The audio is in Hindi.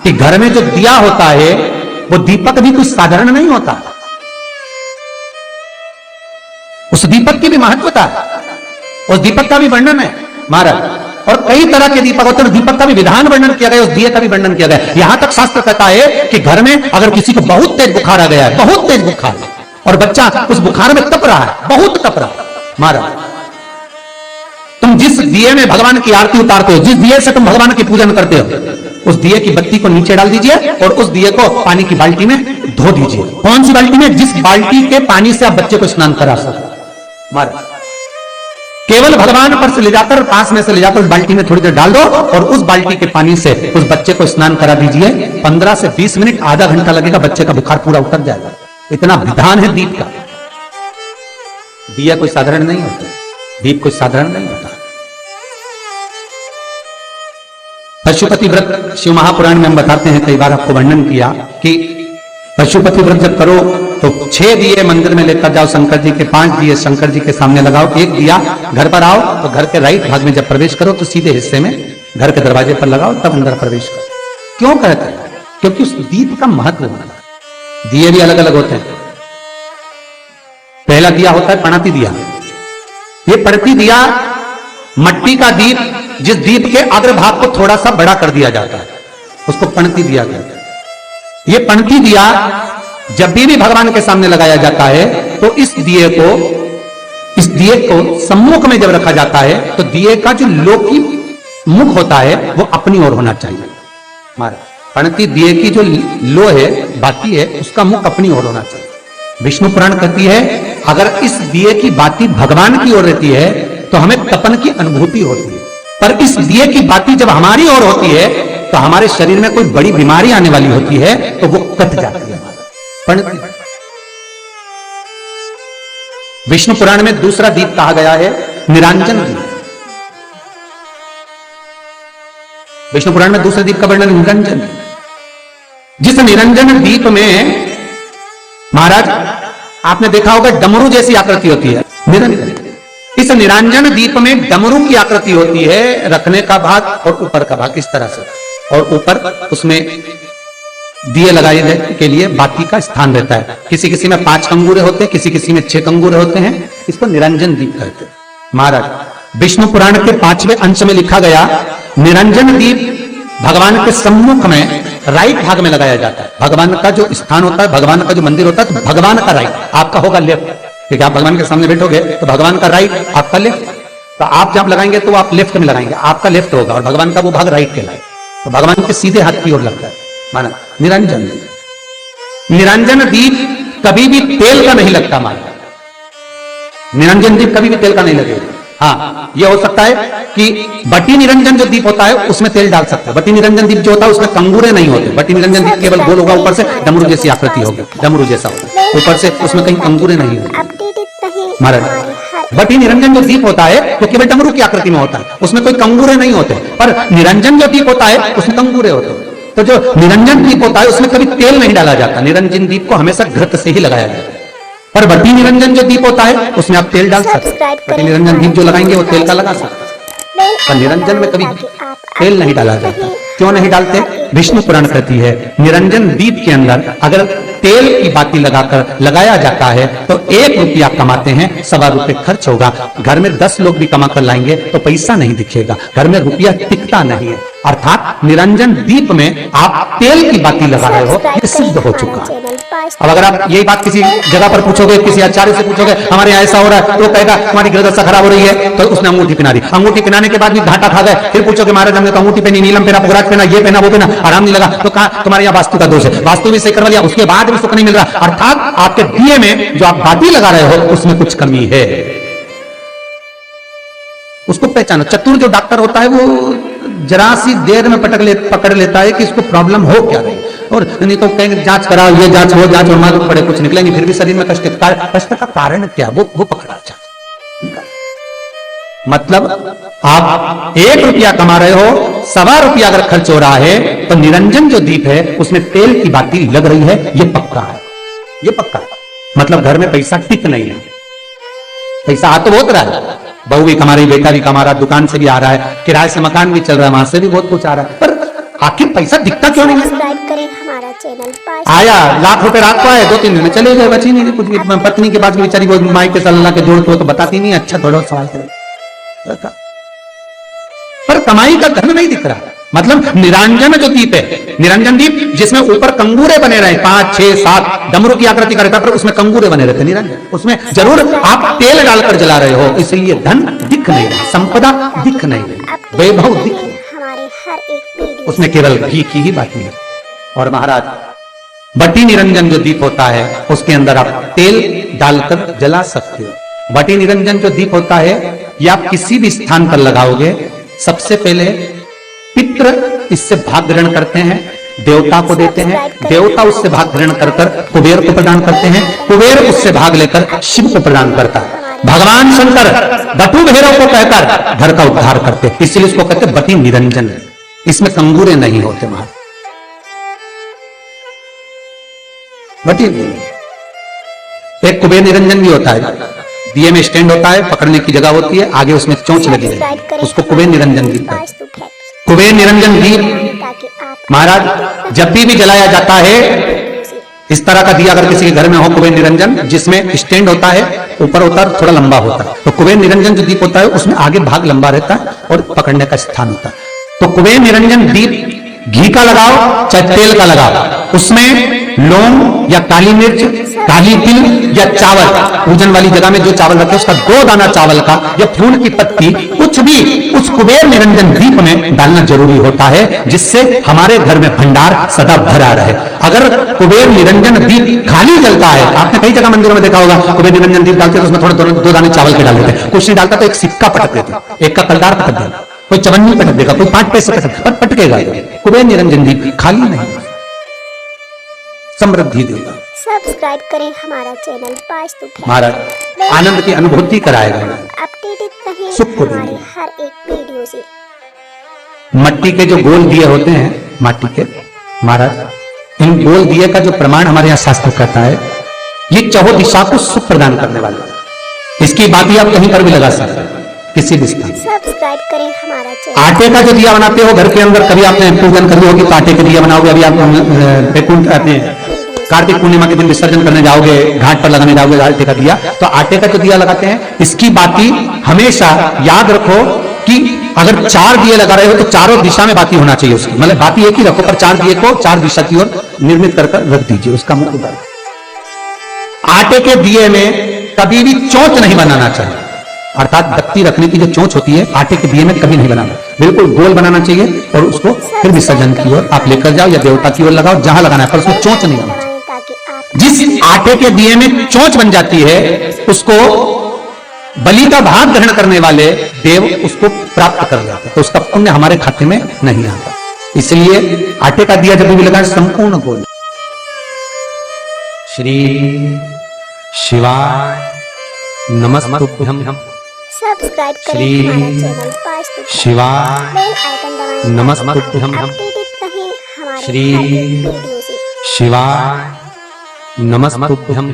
कि घर में जो दिया होता है वो दीपक भी कुछ साधारण नहीं होता, उस दीपक की भी महत्वता है, उस दीपक का भी वर्णन है महाराज। और कई तरह के दीपक होते हैं, दीपक का भी विधान वर्णन किया गया, उस दिए का भी वर्णन किया गया। यहां तक शास्त्र कहता है कि घर में अगर किसी को बहुत तेज बुखार आ गया है, बहुत तेज बुखार, और बच्चा उस बुखार में तप रहा है, बहुत तप रहा है, महाराज तुम जिस दिए में भगवान की आरती उतारते हो, जिस दिए से तुम भगवान की पूजन करते हो, उस दिए की बत्ती को नीचे डाल दीजिए और उस दिए को पानी की बाल्टी में धो दीजिए। कौन सी बाल्टी में? जिस बाल्टी के पानी से आप बच्चे को स्नान करा सकते महाराज। केवल भगवान पर से ले जाकर, पास में से ले जाकर उस बाल्टी में थोड़ी देर डाल दो और उस बाल्टी के पानी से उस बच्चे को स्नान करा दीजिए। 15 से 20 मिनट, आधा घंटा लगेगा, बच्चे का बुखार पूरा उतर जाएगा। इतना विधान है दीप का। दिया कोई साधारण नहीं होता, दीप कोई साधारण नहीं होता। पशुपति व्रत शिव महापुराण में हम बताते हैं, कई बार आपको वर्णन किया कि पशुपति व्रत जब करो तो 6 दिए मंदिर में लेकर जाओ शंकर जी के, 5 दिए शंकर जी के सामने लगाओ, 1 दिया घर पर आओ तो घर के राइट भाग में जब प्रवेश करो तो सीधे हिस्से में घर के दरवाजे पर लगाओ, तब अंदर प्रवेश करो। क्यों कहते हैं? क्योंकि उस दीप का महत्व होना। दिए भी अलग अलग होते हैं। पहला दिया होता है पणती दिया। ये पणती दिया मट्टी का दीप, जिस दीप के अग्रभाग को थोड़ा सा बड़ा कर दिया जाता है, उसको पणती दिया कहते हैं। ये पणती दिया जब भी भगवान के सामने लगाया जाता है तो इस दिए को सम्मुख में जब रखा जाता है तो दिए का जो लोकी मुख होता है वो अपनी ओर होना चाहिए। हमारा पणती दिए की जो लो है, बाती है, उसका मुख अपनी ओर होना चाहिए। विष्णु पुराण कहती है अगर इस दिए की बाती भगवान की ओर रहती है तो हमें तपन की अनुभूति होती है, पर इस दिए की बाती जब हमारी ओर होती है तो हमारे शरीर में कोई बड़ी बीमारी आने वाली होती है तो वो कट जाती है। पणती विष्णु पुराण में दूसरा दीप कहा गया है निरंजन दीप। विष्णु पुराण में दूसरे दीप का वर्णन निरंजन। जिस निरंजन दीप में महाराज आपने देखा होगा डमरू जैसी आकृति होती है निरंजन। इस निरंजन दीप में डमरू की आकृति होती है, रखने का भाग और ऊपर का भाग इस तरह से, और ऊपर उसमें दिए लगाए के लिए बाती का स्थान रहता है। किसी किसी में 5 कंगूरे होते हैं, किसी किसी में 6 कंगूरे होते हैं। इसको निरंजन दीप कहते हैं महाराज। विष्णु पुराण के 5वें अंश में लिखा गया निरंजन दीप भगवान के सम्मुख में राइट भाग में लगाया जाता है। भगवान का जो स्थान होता है, भगवान का जो मंदिर होता है, तो भगवान का राइट आपका होगा लेफ्ट। ठीक है, आप भगवान के सामने बैठोगे तो भगवान का राइट आपका लेफ्ट, तो आप जब लगाएंगे तो आप लेफ्ट में लगाएंगे, आपका लेफ्ट होगा और भगवान का वो भाग राइट के लाए, तो भगवान के सीधे हाथ की ओर लगता है माना निरंजन दीप। निरंजन दीप कभी भी तेल का नहीं लगता माना। निरंजन दीप कभी भी तेल का नहीं लगेगा। हाँ, यह हो सकता है कि बटी निरंजन जो दीप होता है उसमें तेल डाल सकते हैं। बटी निरंजन दीप जो होता है उसमें कंगूरे नहीं होते। बटी निरंजन दीप केवल गोल होगा, ऊपर से डमरू जैसी आकृति होगी, डमरू जैसा होगा, ऊपर से उसमें कहीं कंगूरे नहीं होंगे महाराज। बटी निरंजन जो दीप होता है वो केवल डमरू की आकृति में होता है, उसमें कोई कंगूरे नहीं होते। पर निरंजन जो दीप होता है उसमें कंगूरे होते हैं। तो जो निरंजन दीप होता है उसमें कभी तेल नहीं डाला जाता। निरंजन दीप को हमेशा घृत से ही लगाया जाता है। पर बटी निरंजन जो दीप होता है उसमें आप तेल डाल सकते हैं। बटी निरंजन दीप जो लगाएंगे वो तेल का लगा सकते हैं, पर निरंजन में कभी तेल नहीं डाला जाता। क्यों नहीं डालते? विष्णु पुराण कहती है निरंजन दीप के अंदर अगर तेल की बाती लगाकर लगाया जाता है तो 1 रुपया कमाते हैं, 1.25 रुपये खर्च होगा। घर में 10 लोग भी कमा कर लाएंगे तो पैसा नहीं दिखेगा, घर में रुपया टिकता नहीं है। अर्थात निरंजन दीप में आप तेल की बाती लगा रहे हो, ये सिद्ध हो चुका है। अब अगर आप यही बात किसी जगह पर पूछोगे, किसी आचार्य से पूछोगे हमारे यहाँ ऐसा हो रहा है, तो कहेगा तुम्हारी ग्रहदशा खराब हो रही है, तो उसने अंगूठी पहना दी। अंगूठी पहनाने के बाद भी घाटा खा गए। फिर पूछोगे महाराज हमने तो अंगूठी पहनी, नीलम पहना, पुगराज पहना, ये पहना, वो पहना, आराम नहीं लगा, तो कहा तुम्हारे यहाँ वास्तु का दोष है। वास्तु भी सही करवा लिया, उसके बाद भी सुख नहीं मिल रहा। अर्थात आपके दिए में जो आप बाती लगा रहे हो उसमें कुछ कमी है, उसको पहचानो। चतुर जो डॉक्टर होता है वो जरा सी देर में पकड़ लेता है कि इसको प्रॉब्लम हो क्या रही, और नहीं तो कहेंगे जांच कराओ, ये जांच वो जांच, और मालूम पड़े कुछ निकलेंगे, फिर भी शरीर में कष्ट का कारण क्या वो पकड़ा जाए। मतलब आप 1 रुपया कमा रहे हो, 1.25 रुपया अगर खर्च हो रहा है तो निरंजन जो दीप है उसमें तेल की बाती लग रही है, ये पक्का है, ये पक्का है। मतलब घर में पैसा टिक नहीं है, पैसा आ तो बहुत रहा है, बहू भी कमा रही, बेटा भी कमा रहा, दुकान से भी आ रहा है, किराए से मकान भी चल रहा है, वहां से भी बहुत कुछ आ रहा है, पर आखिर पैसा दिखता क्यों नहीं है? सब्सक्राइब करें हमारा चैनल। आया लाख रुपए रात को आए, 2-3 दिन में चले गए, बची नहीं कुछ भी। पत्नी के पास बेचारी वो माइक के सल्ला के जोड़ तो बताती नहीं, अच्छा थोड़ा सवाल करे, पर कमाई का धन नहीं दिख रहा। मतलब निरंजन जो दीप है, निरंजन दीप जिसमें ऊपर कंगूरे बने रहे 5, 6, 7 डमरू की आकृति का रहता, पर उसमें कंगूरे बने रहते निरंजन, उसमें जरूर आप तेल डालकर जला रहे हो, इसलिए धन दिख नहीं रहा, संपदा दिख नहीं रही, वैभव दिख नहीं, हमारे हर एक वीडियो उसमें केवल घी की ही बात है। और महाराज बटी निरंजन जो दीप होता है उसके अंदर आप तेल डालकर जला सकते हो। बटी निरंजन जो दीप होता है ये आप किसी भी स्थान पर लगाओगे, सबसे पहले पितृ इससे भाग ग्रहण करते हैं, देवता को देते हैं, देवता उससे भाग ग्रहण कर कुबेर को प्रदान करते हैं, कुबेर उससे भाग लेकर शिव को प्रदान करता है। भगवान शंकर बटु भैरव को कहकर घर का उद्धार करते, इसलिए इसको कहते बटी निरंजन। इसमें कंगूरे नहीं होते महाराज, बटी। एक कुबेर निरंजन भी होता है, दिए में स्टैंड होता है, पकड़ने की जगह होती है, आगे उसमें चोंच लगी रहती है, उसको कुबेर निरंजन दीप कहते हैं। कुबेर निरंजन दीप महाराज जब भी जलाया जाता है, इस तरह का दिया अगर किसी के घर में हो कुबेर निरंजन, जिसमें स्टैंड होता है, ऊपर होता है, थोड़ा लंबा होता है, तो कुबेर निरंजन जो दीप होता है उसमें आगे भाग लंबा रहता है और पकड़ने का स्थान होता है। तो कुबेर निरंजन दीप घी का लगाओ चाहे तेल का लगाओ, उसमें लौंग या काली मिर्च, काली तिल या चावल, पूजन वाली जगह में जो चावल रखे उसका 2 दाना चावल का या फूल की पत्ती, कुछ भी उस कुबेर निरंजन दीप में डालना जरूरी होता है, जिससे हमारे घर में भंडार सदा भरा रहे। अगर कुबेर निरंजन दीप खाली जलता है, आपने कई जगह मंदिरों में देखा होगा कुबेर निरंजन दीप डालते हैं, उसमें थोड़े 2 दाने चावल के डाल देते हैं, कुछ नहीं डालता तो एक सिक्का पटक देते, एक का कलदार पटक देगा, कोई चवन्नी पटक देगा, कोई 5 पैसे पटकेगा। कुबेर निरंजन दीप खाली नहीं, समृद्धि देगा। सब्सक्राइब करें हमारा चैनल। महाराज आनंद की अनुभूति कराएगा, अपडेटेड रहें सुख को हमारे देगा। हर एक वीडियो से। मट्टी के जो गोल दिए होते हैं माटी के, महाराज इन गोल दिए का जो प्रमाण हमारे यहाँ शास्त्र कहता है, ये चौहो दिशा को सुख प्रदान करने वाला, इसकी बात ही आप कहीं पर भी लगा सकते हैं, किसी भी स्थान। सब्सक्राइब करें हमारा चैनल। आटे का जो दिया बनाते हो घर के अंदर, कभी आपने पूजन करी होगी तो आटे के दिया बनाओगे, अभी आप अपने कार्तिक पूर्णिमा के दिन विसर्जन करने जाओगे, घाट पर लगाने जाओगे आटे का दिया, तो आटे का जो दिया लगाते हैं, इसकी बाती हमेशा याद रखो कि अगर 4 दिए लगा रहे हो तो चारों दिशा में बाती होना चाहिए उसकी, मतलब बाती एक ही रखो पर 4 दिए को 4 दिशा की ओर निर्मित कर रख दीजिए, उसका मुख्य उद्देश्य। आटे के दिए में कभी भी चोंच नहीं बनाना चाहिए, अर्थात बत्ती रखने की जो चोंच होती है आटे के दिए में कभी नहीं बनाना, बिल्कुल गोल बनाना चाहिए और उसको फिर विसर्जन की ओर आप लेकर जाओ या देवता की ओर लगाओ, जहां लगाना है, पर उसमें चोंच नहीं बनाना। जिस आटे के दिए में चोंच बन जाती है उसको बलि का भाग ग्रहण करने वाले देव उसको प्राप्त कर जाते हैं, तो उसका पुण्य हमारे खाते में नहीं आता। इसलिए आटे का दिया जब भी लगाए संपूर्ण गोल। श्री शिवाय नमस्तुभ्यं। सब्सक्राइब करें श्री हमारा चैनल। शिवाय बेल आइकन दबाएं, नमस्तुभ्यं। अपडेटेड रहें हमारे श्री हर एक वीडियो से। शिवाय नमस्तुभ्यं।